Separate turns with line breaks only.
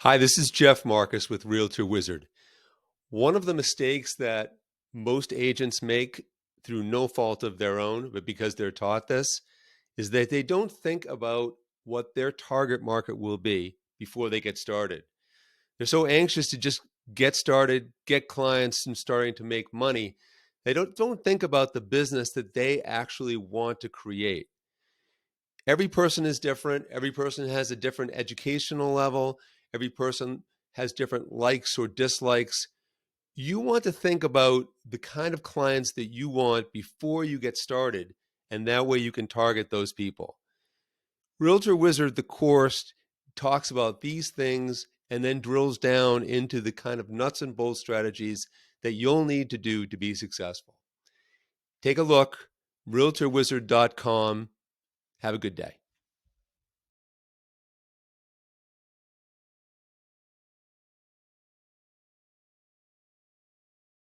Hi, this is Jeff Marcus with Realtor Wizard. One of the mistakes that most agents make through no fault of their own, but because they're taught this, is that they don't think about what their target market will be before they get started. They're so anxious to just get started, get clients and starting to make money. They don't think about the business that they actually want to create. Every person is different. Every person has a different educational level. Every person has different likes or dislikes. You want to think about the kind of clients that you want before you get started, and that way you can target those people. Realtor Wizard, the course, talks about these things and then drills down into the kind of nuts and bolts strategies that you'll need to do to be successful. Take a look, realtorwizard.com. Have a good day.